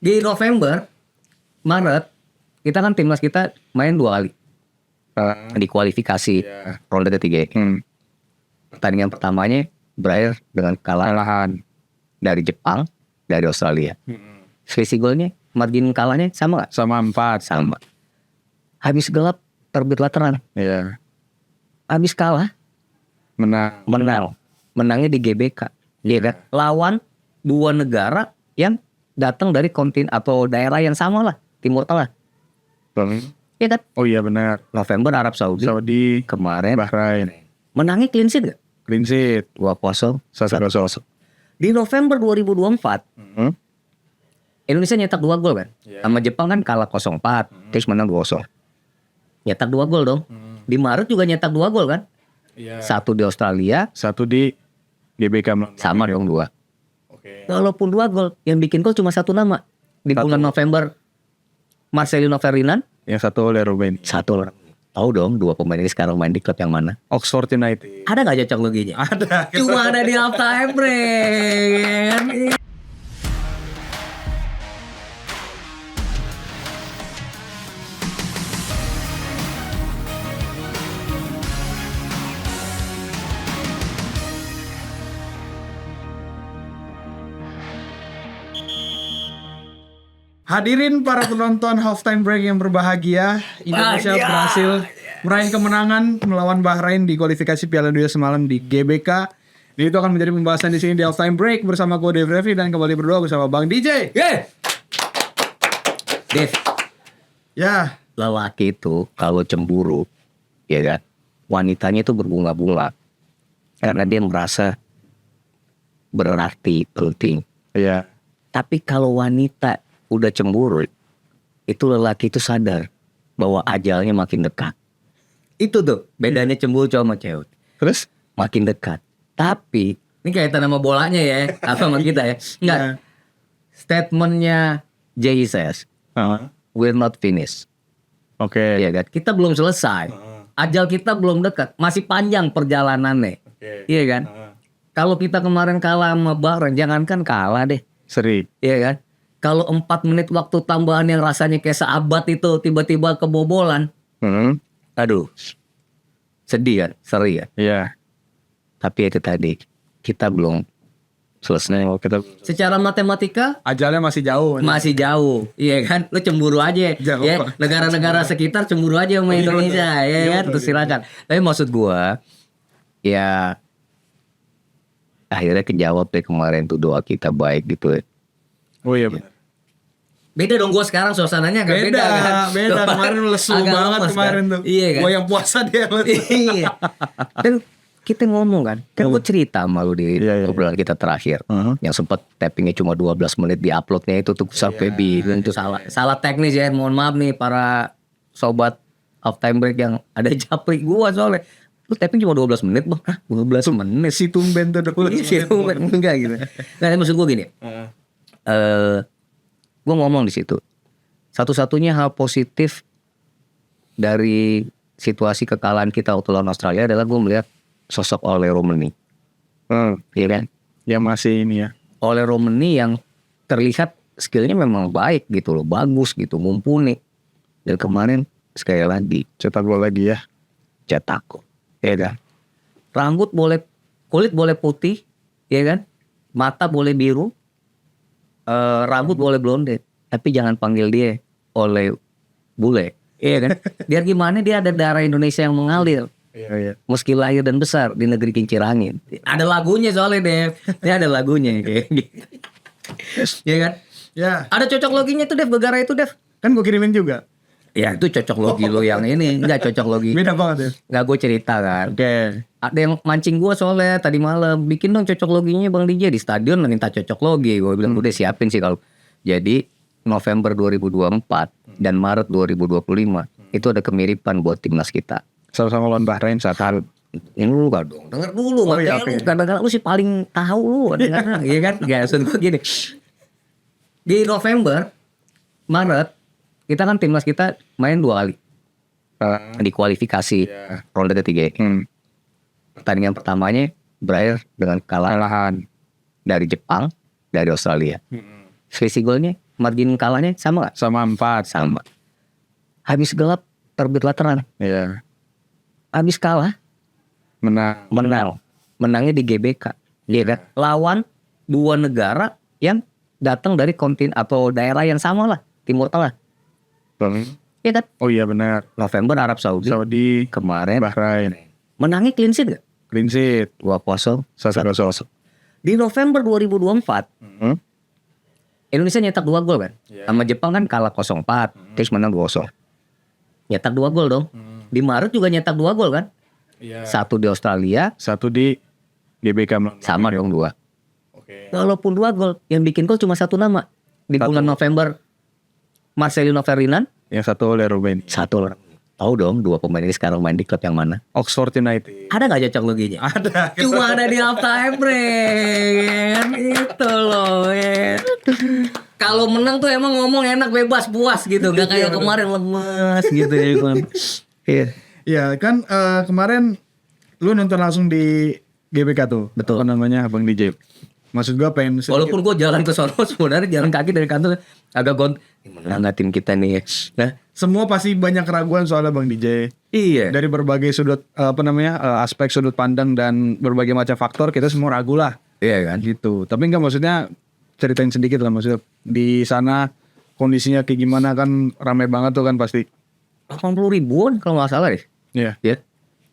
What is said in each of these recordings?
Di November, Maret, kita kan timnas kita main 2 kali di kualifikasi ronde ketiga. Pertandingan pertamanya berakhir dengan kekalahan dari Jepang, dari Australia. Selisih golnya, margin kalahnya sama gak? Sama 4. Sama. Habis gelap, terbitlah terang. Iya. Habis kalah, Menang. menangnya di GBK. Iya kan? Lawan 2 negara yang datang dari kontin atau daerah yang sama lah, Timur Tengah. Iya kan? Oh iya benar. November Arab Saudi. Kemarin Bahrain. menangnya clean sheet gak? Clean sheet. 2-0. 1-0. Di November 2024, Indonesia nyetak 2 gol kan? Sama Jepang kan kalah 0-4, terus menang 2-0. Nyetak 2 gol dong. Di Maret juga nyetak 2 gol kan? Iya. 1 di Australia, 1 di GBK. sama dong 2. Oke. Walaupun 2 gol, yang bikin gol cuma 1 nama. Di bulan November, Marcelino Ferdinand, Yang 1 oleh Ruben. 1 orang. Tahu dong 2 pemain ini sekarang main di klub yang mana? Oxford United. Ada gak cocok loginya? Ada. Cuma ada di halftime break. Ya kan? Hadirin para penonton halftime break yang berbahagia, Indonesia berhasil meraih kemenangan melawan Bahrain di kualifikasi Piala Dunia semalam di GBK. Jadi itu akan menjadi pembahasan di sini di halftime break bersama gue Dev Revi dan kembali berdua bersama Bang DJ. Dev, Ya, lelaki itu kalau cemburu, ya kan, wanitanya itu berbunga-bunga karena dia merasa berarti penting. iya. Tapi kalau wanita udah cemburu, itu lelaki itu sadar bahwa ajalnya makin dekat. Itu tuh bedanya cemburu cowok sama cewek. Terus? Makin dekat. Tapi ini kaitan sama bolanya ya, apa sama kita ya? Enggak. Ya. Statementnya Jesus, will not finish. Oke. Iya kan? Kita belum selesai. Ajal kita belum dekat, masih panjang perjalanannya. Iya kan? Kalau kita kemarin kalah sama Bahrain, jangankan kalah deh. Seri. Iya kan? Kalau 4 menit waktu tambahan yang rasanya kayak seabad itu tiba-tiba kebobolan. Aduh. Sedih kan? Seri ya? Iya. Tapi itu tadi, kita belum selesai. Secara matematika Ajalnya masih jauh. masih jauh, iya kan? Lu cemburu aja, Jauh. ya. Negara-negara sekitar cemburu aja sama Indonesia, ya kan? Terus silakan. Tapi maksud gua, ya akhirnya kejawab deh kemarin tuh doa kita baik gitu. Oh iya benar. Beda dong gua sekarang suasananya agak beda kan? Beda. Kemarin lesu Agak banget lemes, kemarin kan? tuh. Iya kan? Gua yang puasa dia. Iya. Dan kita ngomong kan gue cerita sama lu di obrolan kita terakhir, yang sempat tappingnya cuma 12 menit, di uploadnya itu tuh sampai bingung itu salah teknis ya, mohon maaf nih para sobat halftime break yang ada japri gua soalnya. Lu tapping cuma 12 menit bang? Hah? 12 menit? Si tumben tuh Si tumben enggak gitu. Nah maksud gua gini, gua ngomong di situ, satu-satunya hal positif dari situasi kekalahan kita waktu lawan Australia adalah gua melihat sosok Ole Romani, iya kan? Yang masih ini ya. Ole Romani yang terlihat skillnya memang baik gitu loh, bagus gitu, mumpuni. Dan kemarin sekali lagi Cetak gol lagi ya. cetak kok, ya kan? Kulit boleh putih, ya kan? Mata boleh biru, rambut boleh blonde, tapi jangan panggil dia Ole Bule, iya kan? Biar gimana dia ada darah Indonesia yang mengalir. Iya. Meski lahir dan besar di negeri kincir angin. Ada lagunya soalnya Dev. Ini ada lagunya kayak gitu. Ya kan? Ya. Ada cocok loginya tuh Dev, Begara itu Dev. Kan gue kirimin juga. Ya itu cocok logi lo yang ini. Enggak cocok logi. Beda banget ya. Enggak, gue cerita kan. Oke. Ada yang mancing gue soalnya tadi malam. Bikin dong cocok loginya Bang DJ di stadion, minta cocok logi. Gue bilang udah siapin sih kalau. Jadi November 2024 dan Maret 2025 itu ada kemiripan buat timnas kita. Sama-sama lawan Bahrain saat hari. Ini lu gak dong, denger dulu. iya, Makanya kadang-kadang lu sih paling tahu lu denger, iya kan? Gak, maksud gue gini, di November, Maret, kita kan timnas kita main 2 kali di kualifikasi ronde ketiga. Pertandingan pertamanya berakhir dengan kekalahan dari Jepang, dari Australia. selisih golnya, margin kalahnya sama nggak? Sama 4. Sama. Habis gelap terbitlah terang. Iya. Habis kalah Menang. menangnya di GBK. Iya kan? Lawan 2 negara yang datang dari kontin atau daerah yang sama lah, Timur Tengah. Iya kan? Oh iya benar. November Arab Saudi. Saudi, Kemarin Bahrain. menangnya clean sheet gak? Clean sheet. 2-0. 1-0. Di November 2024 Hmm. Indonesia nyetak 2 gol kan? Iya. Sama Jepang kan kalah 0-4, terus menang 2-0. Nyetak 2 gol dong. Di Maret juga nyetak 2 gol kan? Iya. 1 di Australia, 1 di GBK. sama dong 2. Oke. Walaupun 2 gol, yang bikin gol cuma 1 nama. Di bulan November Marcelino Ferdinand, Yang 1 oleh Ruben. 1 orang. Tahu dong 2 pemain ini sekarang main di klub yang mana? Oxford United. Ada gak cocok loginya? Ada. Cuma ada di halftime break kan? Itu loh ya. Kalau menang tuh emang ngomong enak bebas puas gitu, gak kayak kemarin lemas gitu ya kan. Iya. Ya kan kemarin lu nonton langsung di GBK tuh. Betul. Apa namanya Bang DJ. Maksud gua pengen sedikit- Walaupun gue jalan ke sono sebenarnya jalan kaki dari kantor agak gimana nggak tim kita nih. Nah, semua pasti banyak keraguan soalnya Bang DJ. iya. Dari berbagai sudut aspek sudut pandang dan berbagai macam faktor kita semua ragu lah Iya kan. gitu. Tapi enggak maksudnya ceritain sedikit lah maksudnya di sana kondisinya kayak gimana kan ramai banget tuh kan pasti. 80 ribuan kalau nggak salah deh. Iya. Ya.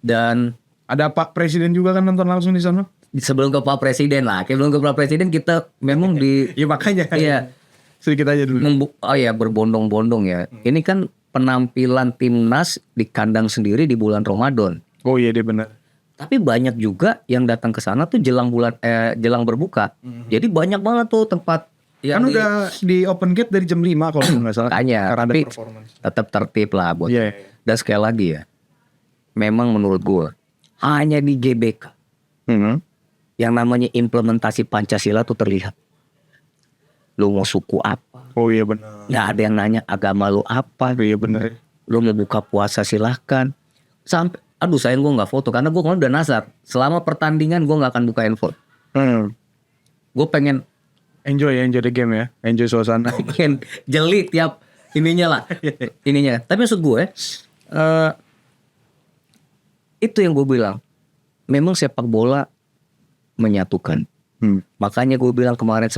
Dan Ada Pak Presiden juga kan nonton langsung di sana. sebelum ke Pak Presiden lah, sebelum ke Pak Presiden kita memang di Iya makanya. iya Sedikit aja dulu. berbondong-bondong ya. Ini kan penampilan timnas di kandang sendiri di bulan Ramadan. Oh iya dia benar. Tapi banyak juga yang datang ke sana tuh jelang jelang berbuka. Jadi banyak banget tuh tempat Kan yang udah di open gate dari jam 5 kalau nggak salah. Makanya, Karena ada tapi performance. tetap tertib lah buat. Iya. Dan sekali lagi ya, memang menurut gue hanya di GBK yang namanya implementasi Pancasila tuh terlihat. Lu mau suku apa? Oh iya benar. Nggak ada yang nanya agama lu apa. Oh iya benar. Lu mau buka puasa silahkan. Sampai, aduh sayang gue nggak foto karena gue udah nasar. Selama pertandingan gue nggak akan buka handphone. Gue pengen Enjoy the game ya. Enjoy suasana. pengen jeli tiap ininya lah. Ininya. Tapi maksud gue, itu yang gue bilang. Memang sepak bola menyatukan. Makanya gue bilang kemarin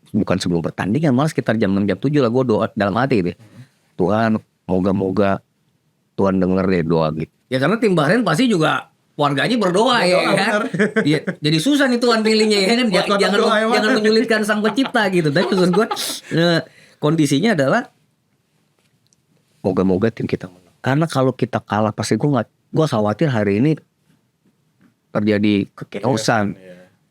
bukan sebelum pertandingan, malah sekitar jam 6 jam 7 lah gue doa dalam hati deh. Tuhan, moga-moga Tuhan denger deh doa gitu. Ya karena tim Bahrain pasti juga warganya berdoa ya kan. Ya, jadi susah nih Tuhan pilihnya ya kan. Jangan menyulitkan sang pencipta gitu. Tapi maksud gue kondisinya adalah moga-moga tim kita menang. Karena kalau kita kalah pasti gue khawatir hari ini terjadi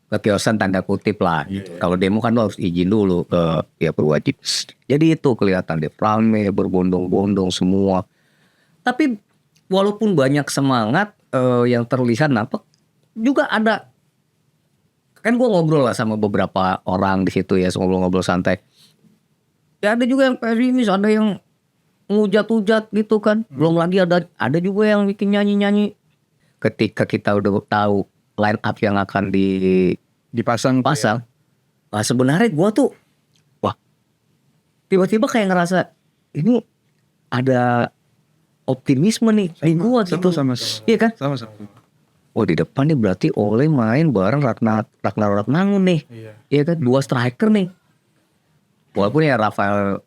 kekeosan tanda kutip lah. Kalau demo kan lo harus izin dulu ke ya berwajib. Jadi itu kelihatan deh rame berbondong-bondong semua. Tapi walaupun banyak semangat yang terlihat nampak juga ada kan gue ngobrol lah sama beberapa orang di situ ya ngobrol-ngobrol santai. Ya ada juga yang pesimis, ada yang ngujat-ujat gitu kan. Belum lagi ada juga yang bikin nyanyi-nyanyi. Ketika kita udah tahu line up yang akan Dipasang. Nah sebenarnya gue tuh wah tiba-tiba kayak ngerasa ini ada optimisme nih di gue gitu. Sama. Iya kan? Sama-sama. Oh di depan nih berarti Ole main bareng Ragnar Ratmangun nih. Iya kan? 2 striker nih. Walaupun ya Rafael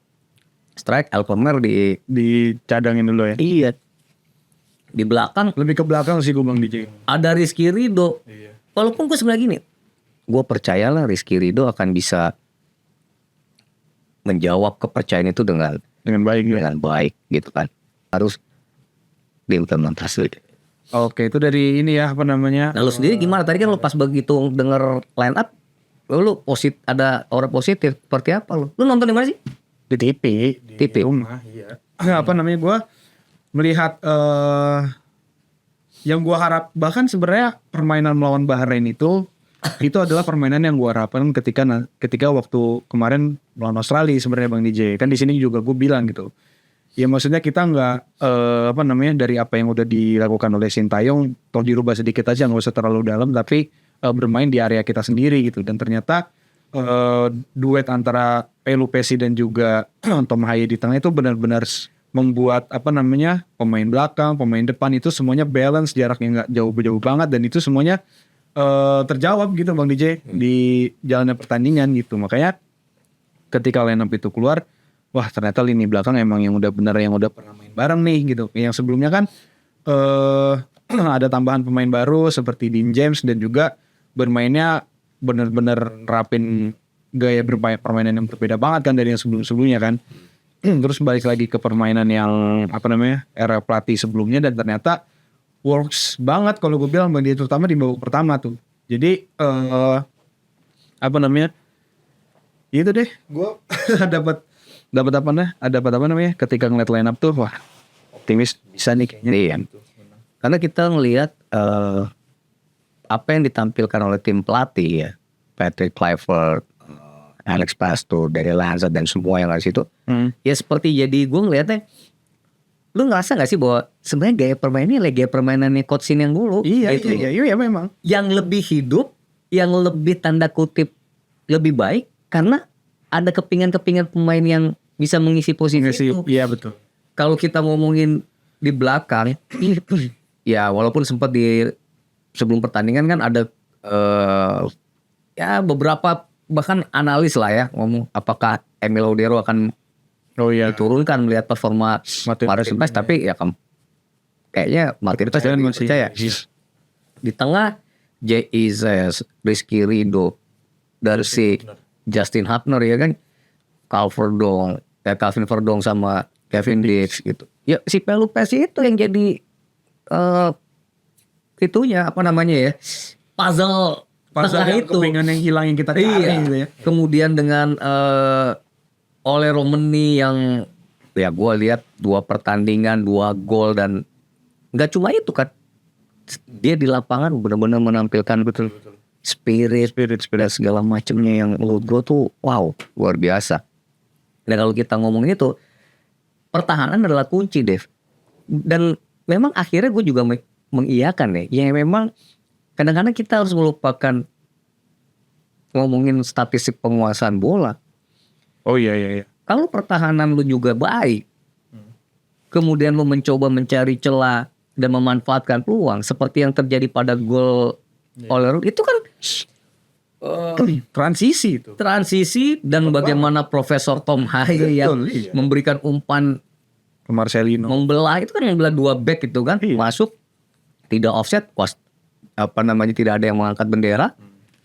strike, Elkomer Dicadangin dulu ya. iya. Di belakang Lebih ke belakang sih gue Bang DJ. ada Rizky Ridho. Walaupun gue sebelah gini, gue percayalah Rizky Ridho akan bisa menjawab kepercayaan itu dengan baik gitu kan. Harus diimplementasi. Oke, itu dari ini ya apa namanya? Nah lu sendiri gimana? Tadi kan lu pas begitu denger line up, lu ada aura positif. Seperti apa lu? Lu nonton di mana sih? Di TV. TV. Rumah, iya. Apa namanya gue melihat yang gue harap bahkan sebenarnya permainan melawan Bahrain itu adalah permainan yang gue harapkan ketika waktu kemarin melawan Australia sebenarnya Bang DJ. Kan di sini juga gue bilang gitu. Ya maksudnya kita nggak dari apa yang udah dilakukan oleh Sintayong toh dirubah sedikit aja, nggak usah terlalu dalam, tapi bermain di area kita sendiri gitu. Dan ternyata duet antara Pelupesi dan juga Tom Haye di tengah itu benar-benar membuat pemain belakang, pemain depan itu semuanya balance, jaraknya nggak jauh-jauh banget, dan itu semuanya terjawab gitu Bang DJ di jalannya pertandingan gitu. Makanya ketika line up itu keluar, wah ternyata lini belakang emang yang udah benar, yang udah pernah main bareng nih gitu. Yang sebelumnya kan ada tambahan pemain baru seperti Dean James, dan juga bermainnya benar-benar nerapin gaya permainan yang berbeda banget kan dari yang sebelum-sebelumnya kan. Terus balik lagi ke permainan yang era pelatih sebelumnya, dan ternyata works banget kalau gue bilang Bang dia, terutama di babak pertama tuh. Jadi itu deh gue dapat ketika ngeliat line up tuh, wah optimis bisa nih kayaknya. Iya. Karena kita ngelihat apa yang ditampilkan oleh tim pelatih ya, Patrick Kluivert, Alex Pastoor, dari Lanza dan semua yang ada situ, ya seperti jadi gue ngeliatnya, lu ngerasa gak sih bahwa sebenarnya gaya permainannya gaya permainannya Coach Shin yang dulu? Iya memang. Yang lebih hidup, yang lebih tanda kutip lebih baik, karena ada kepingan-kepingan pemain yang bisa mengisi posisi itu. Iya betul. Kalau kita ngomongin di belakang, ya walaupun sempat di sebelum pertandingan kan ada ya beberapa bahkan analis lah ya ngomong apakah Emil Odero akan diturunkan melihat performa Martin Paes, tapi ya kayaknya Martin Paes masih percaya. Di tengah Jay Izes, Rizky Ridho, dari si Justin Hubner ya kan, Calvin Verdong sama Kevin Diggs gitu. Ya si Pelupesi itu yang jadi itunya puzzle yang itu. kepingan yang hilang yang kita cari gitu ya. Kemudian dengan Ole Romeni yang ya gue lihat 2 pertandingan 2 gol, dan nggak cuma itu kan, dia di lapangan benar-benar menampilkan betul spirit segala macamnya yang menurut gue tuh wow luar biasa. Dan kalau kita ngomongin itu, pertahanan adalah kunci Dev, dan memang akhirnya gue juga mengiyakan ya memang kadang-kadang kita harus melupakan ngomongin statistik penguasaan bola. Oh iya. Kalau pertahanan lu juga baik, kemudian lu mencoba mencari celah dan memanfaatkan peluang seperti yang terjadi pada gol oleh itu kan transisi dan bagaimana Profesor Tom Haye yang memberikan umpan ke Marcelino, membelah itu kan, yang belah 2 back itu kan, masuk tidak offset, tidak ada yang mengangkat bendera.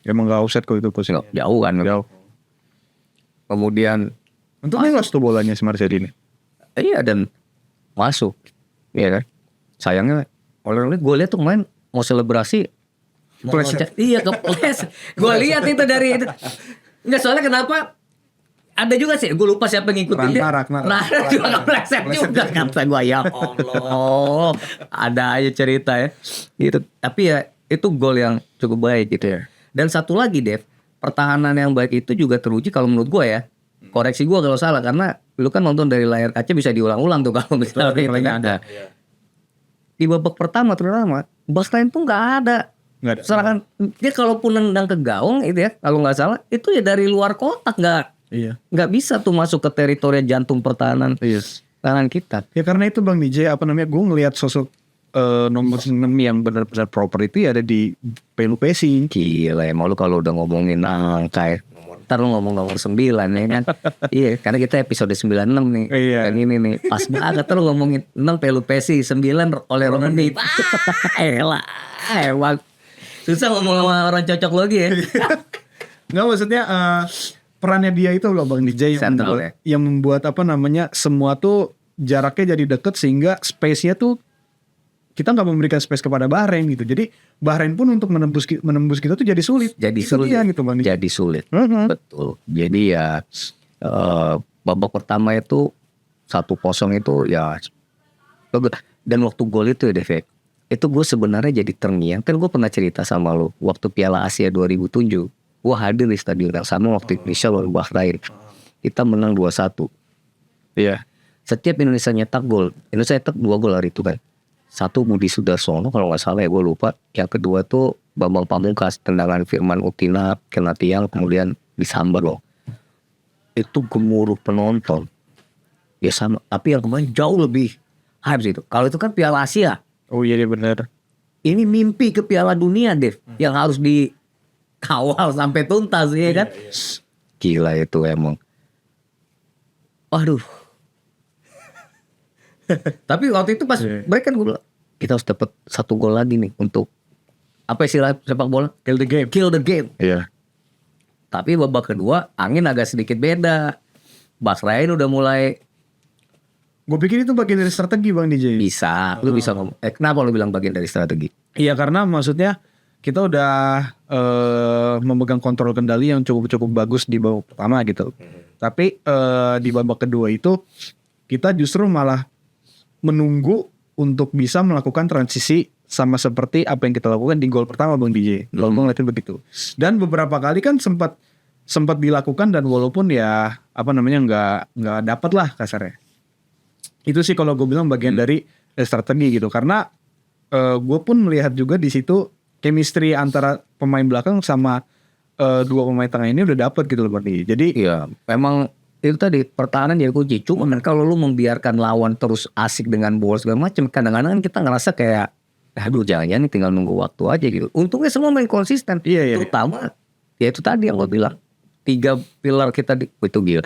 Emang gak offset kok itu posisi. Jauh kan. Kemudian untungnya lost tuh bolanya si Marcelino. Iya, dan masuk. Iya kan. Sayangnya oleh gue lihat tuh main mau selebrasi kepleset. Gue lihat itu dari itu. Enggak, soalnya kenapa? Ada juga sih, gue lupa siapa yang ngikutin dia. Rara juga kepleset juga, kata gue, ya Allah. Ada aja cerita ya. Gitu. Tapi ya itu gol yang cukup baik gitu ya. Dan satu lagi Dev, pertahanan yang baik itu juga teruji kalau menurut gue ya. Koreksi gue kalau salah, karena lu kan nonton dari layar kaca bisa diulang-ulang tuh kalau misalnya ada. Di babak pertama terutama, baseline tuh nggak ada. Serangan dia kalaupun nendang ke gawang itu ya, kalau nggak salah itu ya dari luar kotak, nggak bisa tuh masuk ke teritori jantung pertahanan tangan kita. Ya karena itu Bang DJ gue ngelihat sosok nomor 6 yang benar-benar proper itu ya ada di Pelupesi. Gila ya, mau lu kalau udah ngomongin angka ya. Ntar lu ngomong nomor 9 ya kan. Iya, karena kita episode 96 nih. Dan ini nih pas banget lu ngomongin 6 Pelupesi, 9 oleh Romeni. Elah, emang susah ngomong sama orang cocok lagi ya. Nggak, maksudnya perannya dia itu loh Bang DJ yang membuat semua tuh jaraknya jadi deket, sehingga space-nya tuh kita nggak memberikan space kepada Bahrain gitu. Jadi Bahrain pun untuk menembus kita tuh jadi sulit. Gitu, Bang. Jadi sulit. Betul. Jadi ya babak pertama itu 1-0 itu ya. Dan waktu gol itu ya Devek, itu gue sebenarnya jadi terngiang. Kan gue pernah cerita sama lo waktu Piala Asia 2007. Gue hadir di stadion yang sama waktu Indonesia lawan Bahrain. Kita menang 2-1. Iya. Setiap Indonesia nyetak gol, Indonesia nyetak 2 gol hari itu kan. 1 Budi Sudarsono kalau nggak salah ya, gue lupa. Yang kedua tuh Bambang Pamungkas, tendangan Firman Utina kena tiang, kemudian disambar loh. Itu gemuruh penonton. Ya sama, tapi yang kemarin jauh lebih hype sih itu. Kalau itu kan Piala Asia. Oh iya dia benar. Ini mimpi ke Piala Dunia, Dev, yang harus dikawal sampai tuntas, ya kan? Gila itu emang. Waduh. Tapi waktu itu pas break kan gue bilang, kita harus dapat 1 gol lagi nih untuk apa istilah sepak bola? Kill the game. Kill the game. Iya. Tapi babak kedua angin agak sedikit beda. Bahrain udah mulai Gue pikir itu bagian dari strategi Bang DJ. bisa. Lu bisa ngomong. Kenapa lu bilang bagian dari strategi? Iya karena maksudnya kita udah memegang kontrol kendali yang cukup bagus di babak pertama gitu. Tapi di babak kedua itu kita justru malah menunggu untuk bisa melakukan transisi sama seperti apa yang kita lakukan di gol pertama Bang DJ. Kalau gue ngeliatin begitu. Dan beberapa kali kan sempat dilakukan dan walaupun ya apa namanya nggak dapat lah kasarnya. Itu sih kalau gue bilang bagian dari strategi gitu. Karena gue pun melihat juga di situ chemistry antara pemain belakang sama dua pemain tengah ini udah dapet gitu loh berarti. Jadi Iya, memang itu tadi pertahanan jadi kunci. Cuma kan kalau lu membiarkan lawan terus asik dengan bola segala macam, kadang-kadang kan kita ngerasa kayak, aduh jangan-jangan tinggal nunggu waktu aja gitu. Untungnya semua main konsisten. Iya. Terutama ya itu tadi yang gue bilang 3 pilar kita itu gila.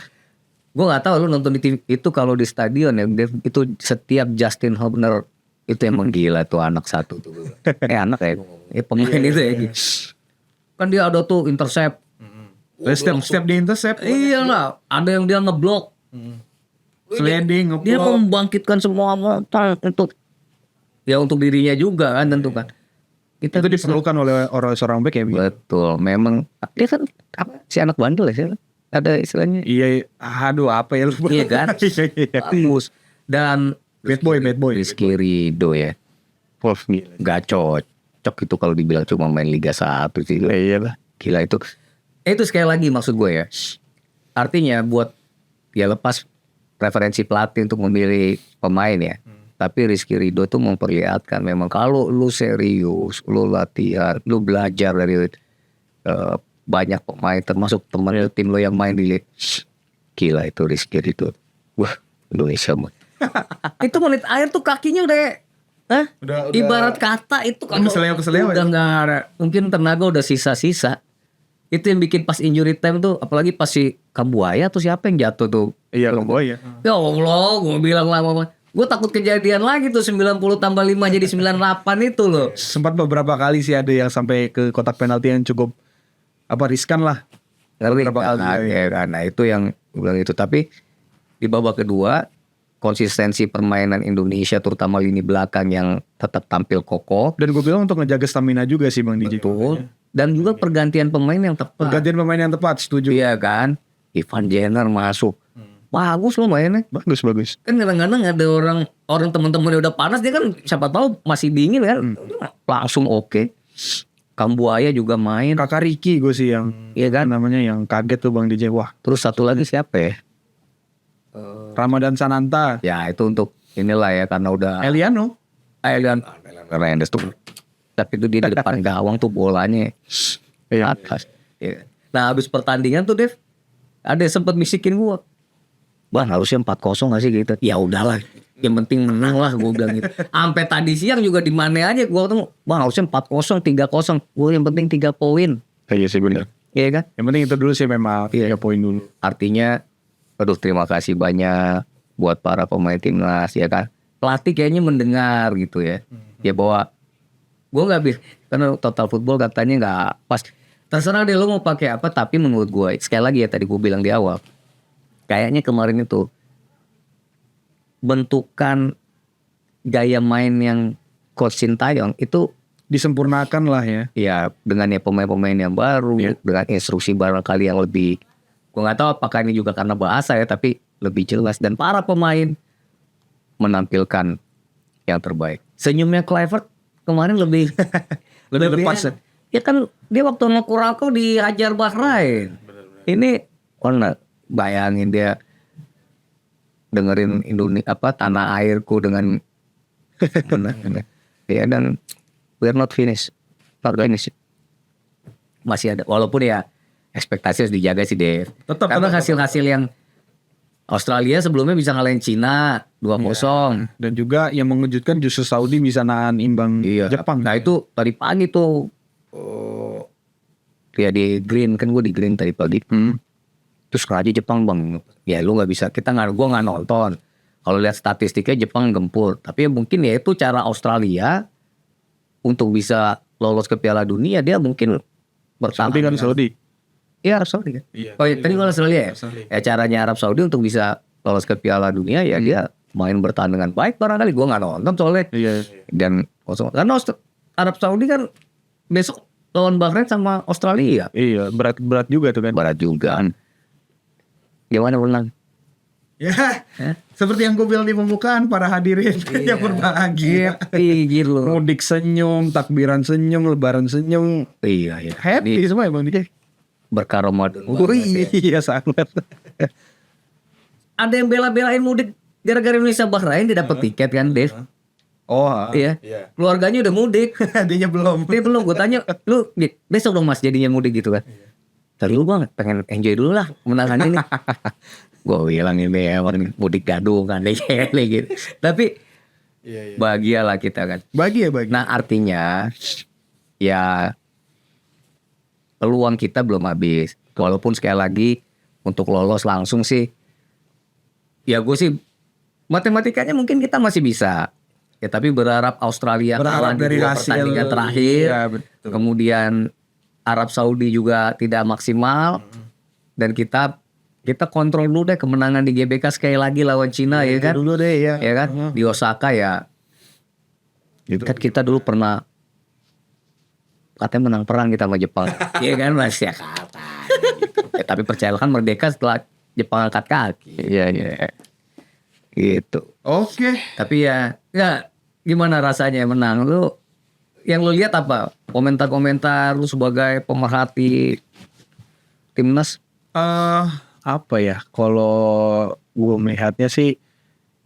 Gue nggak tahu lu nonton di TV itu kalau di stadion ya itu setiap Justin Hubner itu emang gila tuh anak satu tuh. Anak ya pemain itu ya. Kan dia ada tuh intercept. setiap di intercept. Iya lah, ada yang dia ngeblok. Sliding, Dia ngeblok. membangkitkan semua untuk ya untuk dirinya juga kan tentu kan. Kita Itu diperlukan oleh seorang back ya. Bi? betul, memang dia kan apa si anak bandel ya sih. Ada istilahnya. Iya, aduh apa ya lu? Iya kan? Iya. Bagus. Dan Bad boy. Rizky Ridho ya. Gak cocok itu kalau dibilang cuma main Liga 1 sih. Iya lah. Gila itu. Itu sekali lagi maksud gue ya. Artinya buat ya lepas preferensi pelatih untuk memilih pemain ya. Tapi Rizky Ridho tuh memperlihatkan memang kalau lu serius, lu latihan, lu belajar dari banyak pemain termasuk teman tim lo yang main di gila itu Rizky Ridho. Wah, Indonesia mah. Itu menit akhir tuh kakinya udah ibarat kata itu kalau keseleo udah nggak ada, mungkin tenaga udah sisa-sisa. Itu yang bikin pas injury time tuh, apalagi pas si Kambuaya tuh siapa yang jatuh tuh. Iya, boy ya. Ya Allah, gue bilang lama, gue takut kejadian lagi tuh 90 tambah 5 jadi 98 itu loh. Sempat beberapa kali sih ada yang sampai ke kotak penalti yang cukup riskan lah. Ngeri nah itu yang gue bilang itu. Tapi di babak kedua konsistensi permainan Indonesia terutama lini belakang yang tetap tampil kokoh. Dan gue bilang untuk ngejaga stamina juga sih Bang DJ. Betul. Dan juga pergantian pemain yang tepat. Pergantian pemain yang tepat, setuju. Iya kan. Ivan Jenner masuk. Bagus loh mainnya. Bagus. Kan kadang-kadang ada orang teman-teman udah panas, dia kan siapa tahu masih dingin kan. Langsung oke. Kambuaya juga main. Kakak Ricky gue sih yang Iya kan. namanya yang kaget tuh Bang DJ. Wah, Terus satu lagi siapa ya? Ramadan Sananta, Ya itu untuk inilah ya karena udah Eliano. Elian Hernandez tuh. Tapi itu dia di depan gawang tuh bolanya atas. Iya. Nah habis pertandingan tuh Dev, ada yang sempet bisikin gua, Bang harusnya 4-0 gak sih gitu. Ya udahlah, yang penting menang lah gue bilang gitu. Sampai tadi siang juga di mana aja gua ketemu, Bang harusnya 4-0, 3-0. Gua yang penting 3 poin. Iya sih benar. Iya kan? Yang penting itu dulu sih memang 3 poin dulu. Artinya, aduh terima kasih banyak buat para pemain timnas ya kan. Pelatih kayaknya mendengar gitu ya. Ya bahwa gue nggak bisa karena total football katanya nggak pas. Terserah deh lo mau pakai apa, tapi menurut gue sekali lagi ya tadi gue bilang di awal, kayaknya kemarin itu bentukan gaya main yang Coach Sintayong itu Disempurnakan lah ya. ya dengan ya pemain-pemain yang baru, dengan instruksi barangkali yang lebih, gue nggak tahu apakah ini juga karena bahasa ya, tapi lebih jelas dan para pemain menampilkan yang terbaik. Senyumnya Kluivert kemarin lebih lebih lepas enak. Ya kan dia waktu sama Curacao dihajar Bahrain. Ini karena bayangin dia dengerin Indonesia tanah airku dengan ya dan we're not finished. Masih ada walaupun ya ekspektasi harus dijaga sih Dev. Karena Tetap. hasil-hasil yang Australia sebelumnya bisa ngalahin Cina 2-0. Dan juga yang mengejutkan justru Saudi bisa nahan imbang Jepang. Nah itu tadi pagi tuh ya di Green, kan gue di Green tadi pagi. Terus raja Jepang bang, ya lu nggak bisa, gue nggak nonton. Kalau lihat statistiknya Jepang gempur, tapi mungkin ya itu cara Australia untuk bisa lolos ke Piala Dunia, dia mungkin bertahan. Saudi kan Saudi. Iya Arab Saudi kan. Iya. Oh iya, tadi gue Australia ya. Australia. Ya caranya Arab Saudi untuk bisa lolos ke Piala Dunia ya dia main bertahan dengan baik barangkali. Gue nggak nonton soalnya. Iya. Dan karena Arab Saudi kan besok lawan Bahrain sama Australia. Iya, berat juga tuh kan. Barat juga. Gimana menang? Ya, seperti yang gue bilang di pembukaan, para hadirin yang berbahagia. Gitu loh. Mudik senyum, takbiran senyum, lebaran senyum. Iya. Happy semua ya Bang DJ. Berkah Ramadan. Oh iya sangat. Ada yang bela-belain mudik gara-gara Indonesia Bahrain dia dapat tiket kan, Dev. Oh Iya. Keluarganya udah mudik. Adanya belum. Dia belum. Gue tanya, lu besok dong Mas jadinya mudik gitu kan. Tadi lu bang pengen enjoy dulu lah kemenangan ini. Gue bilang ini ya mudik gaduh kan gitu. Tapi bahagialah kita kan. Bahagia. Nah artinya ya peluang kita belum habis. Walaupun sekali lagi untuk lolos langsung sih, ya gue sih matematikanya mungkin kita masih bisa. Ya tapi berharap Australia kalah di dari dua hasil pertandingan terakhir. Ya, betul. Kemudian Arab Saudi juga tidak maksimal. Dan kita kontrol dulu deh kemenangan di GBK sekali lagi lawan Cina ya kan. Dulu deh ya. Ya kan di Osaka ya. Gitu. Kan kita dulu pernah katanya menang perang kita sama Jepang. Iya kan masih ya kata. Gitu. Tapi percayalah kan merdeka setelah Jepang angkat kaki. Iya. Gitu. Oke. Tapi ya gimana rasanya menang? Lu yang lu lihat apa? Komentar-komentar lu sebagai pemerhati timnas? Apa ya? Kalau gue melihatnya sih,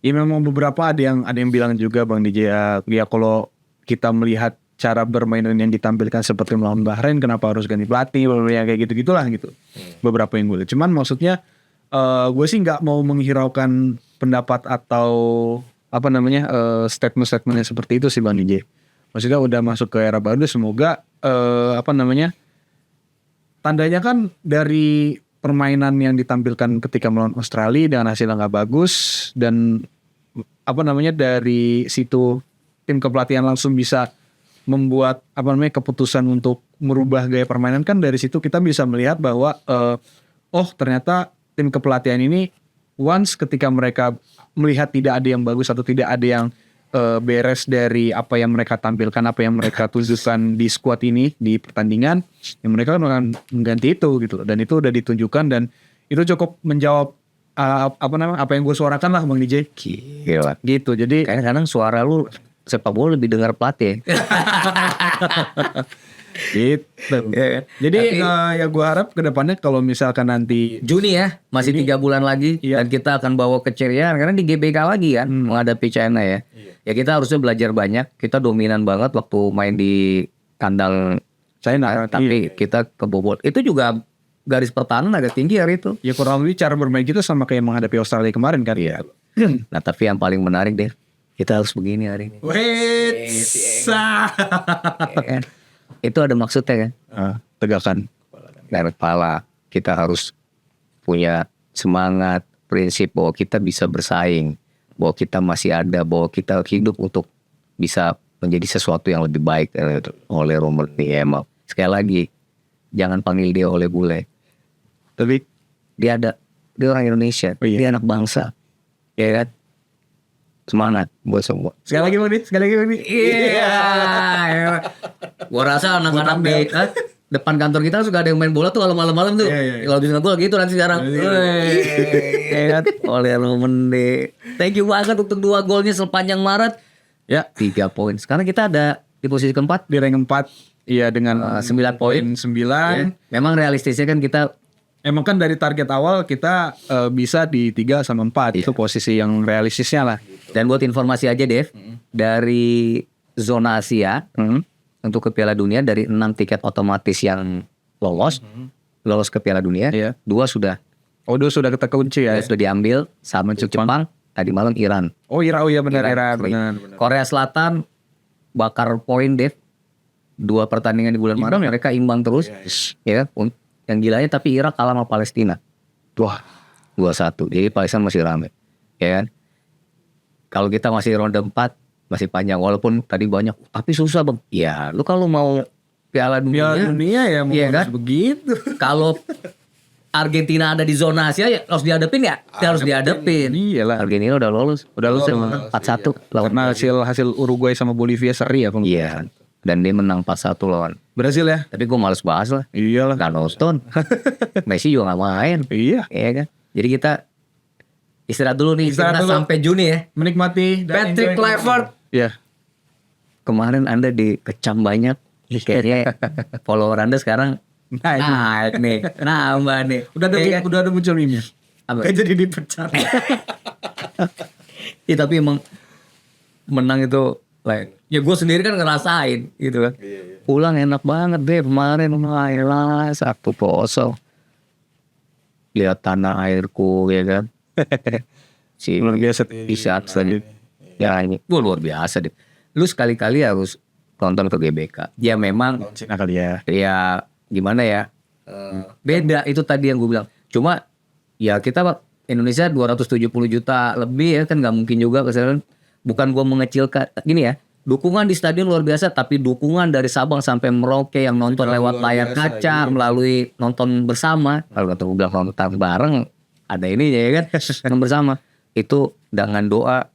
ya memang beberapa ada yang bilang juga Bang DJ ya kalau kita melihat cara bermain yang ditampilkan seperti melawan Bahrain, kenapa harus ganti pelatih, yang kayak gitu-gitulah gitu. Beberapa yang gue lihat. Cuman maksudnya gue sih nggak mau menghiraukan pendapat atau apa namanya statement-statementnya seperti itu sih Bang DJ. Maksudnya udah masuk ke era baru, semoga apa namanya tandanya kan dari permainan yang ditampilkan ketika melawan Australia dengan hasil yang nggak bagus, dan apa namanya dari situ tim kepelatihan langsung bisa membuat apa namanya keputusan untuk merubah gaya permainan. Kan dari situ kita bisa melihat bahwa ternyata tim kepelatihan ini once ketika mereka melihat tidak ada yang bagus atau tidak ada yang beres dari apa yang mereka tampilkan, apa yang mereka tunjukkan di squad ini di pertandingan, yang mereka akan mengganti itu gitu. Dan itu udah ditunjukkan dan itu cukup menjawab apa yang gue suarakan lah Bang DJ. Gila. Gitu. Jadi Kadang-kadang suara lu sepak bola lebih dengar pelatih. gitu. Jadi ya gue harap kedepannya kalau misalkan nanti Juni ya, masih 3 bulan lagi dan kita akan bawa keceriaan karena di GBK lagi kan menghadapi China ya. Ya kita harusnya belajar banyak. Kita dominan banget waktu main di kandang China, tapi kita kebobol. Itu juga garis pertahanan agak tinggi hari itu. ya kurang lebih cara bermain kita sama kayak menghadapi Australia kemarin kan. Iya. Nah tapi yang paling menarik deh, kita harus begini hari ini. Ya kan? Itu ada maksudnya kan? Tegakkan Dari kepala kita harus punya semangat, prinsip bahwa kita bisa bersaing, bahwa kita masih ada, bahwa kita hidup untuk bisa menjadi sesuatu yang lebih baik oleh Romer emang. Sekali lagi, jangan panggil dia oleh bule. tapi Dia orang Indonesia, dia anak bangsa, ya kan? Semangat buat semua. sekali lagi Bang Di. Iya. Gua rasa anak-anak di depan kantor kita suka ada yang main bola tuh kalau malam-malam tuh. Kalau di gua gitu nanti sekarang. Ya kan? Oleh Romende. Thank you banget untuk 2 golnya sepanjang Maret. Ya 3 poin. Sekarang kita ada di posisi keempat. di rank 4 iya dengan 9 poin. 9. Ya. Memang realistisnya kan kita Emang kan dari target awal kita bisa di 3 sama 4. Itu posisi yang realistisnya lah. dan buat informasi aja Dev, dari zona Asia untuk ke Piala Dunia dari 6 tiket otomatis yang lolos, lolos ke Piala Dunia. Iya. 2 sudah Sudah kita kunci ya. sudah diambil sama Jepang. Tadi malam Iran. Oh iya benar Iran. Free. Benar. Korea Selatan bakar poin Dev. 2 pertandingan di bulan Maret mereka imbang terus. Ya kan? Yang gilanya tapi Irak kalah sama Palestina. Wah, 2-1. Jadi Palestina masih rame. Ya kan? Kalau kita masih ronde 4 masih panjang walaupun tadi banyak tapi susah Bang. Ya, lu kalau mau Piala Dunia ya mau iya kan? begitu. Kalau Argentina ada di zona Asia ya harus dihadapin ya. Harus dihadapin. Iyalah. Argentina udah lolos. Udah lolos 4-1 lawan Karena hasil Uruguay sama Bolivia seri ya, Bang. Iya. Dan dia menang 4-1 lawan. Brazil ya? Tapi gue males bahas lah. Iyalah. Gak nonton. Messi juga gak main. Iya. Iya kan. Jadi kita istirahat dulu nih. Istirahat dulu. Sampai Juni ya. Menikmati dan Patrick enjoy. Kluivert. Iya. Kemarin Anda dikecam banyak. Kayaknya follower Anda sekarang naik nih. Nambah nih. Udah ada muncul meme-nya. Apa? Kayak jadi dipecat. Iya tapi emang menang itu like, ya gue sendiri kan ngerasain gitu kan. Pulang enak banget deh kemarin. Wah, 1-0. Lihat tanah airku ya kan. Luar biasa. Bisa tadi. Ya ini luar biasa deh. Lu sekali-kali harus nonton ke GBK. Ya memang Cina kali ya. ya gimana ya. Beda itu tadi yang gue bilang. Cuma ya kita Indonesia 270 juta lebih ya kan nggak mungkin juga kesalahan. Bukan gue mengecilkan gini ya. Dukungan di stadion luar biasa tapi dukungan dari Sabang sampai Merauke yang nonton lewat layar kaca melalui nonton bersama. Kalau kata gue bilang nonton bareng ada ini ya kan nonton bersama. Itu dengan doa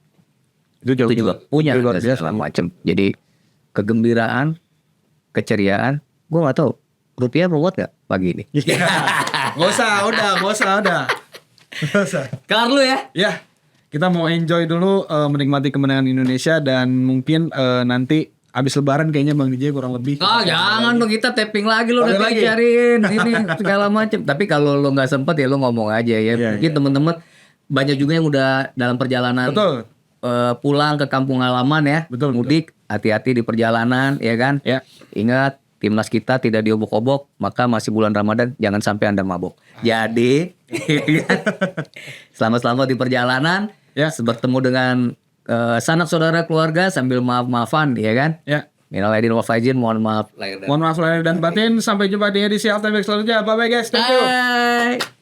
Itu juga punya luar biasa. segala macam. Jadi kegembiraan, keceriaan, gue nggak tahu rupiah beruat nggak pagi ini. Gak usah, udah. Karlu ya. Ya, kita mau enjoy dulu menikmati kemenangan Indonesia dan mungkin nanti abis Lebaran kayaknya Bang DJ kurang lebih. Jangan dong kita tapping lagi lu Ada udah lagi? cariin ini segala macam. Tapi kalau lu nggak sempet ya lu ngomong aja ya. Iya, Mungkin temen-temen banyak juga yang udah dalam perjalanan Betul. pulang ke kampung halaman ya. Betul, Mudik, hati-hati di perjalanan ya kan. Ya. Ingat timnas kita tidak diobok-obok, maka masih bulan Ramadan jangan sampai Anda mabok. Jadi selamat-selamat di perjalanan. Ya. Bertemu dengan sanak saudara keluarga sambil maaf-maafan ya kan. Ya. Minal aidin wal faizin, mohon maaf lahir dan Mohon maaf lahir dan batin. Sampai jumpa di edisi Halftime Break selanjutnya. Bye bye guys. Thank you. Bye.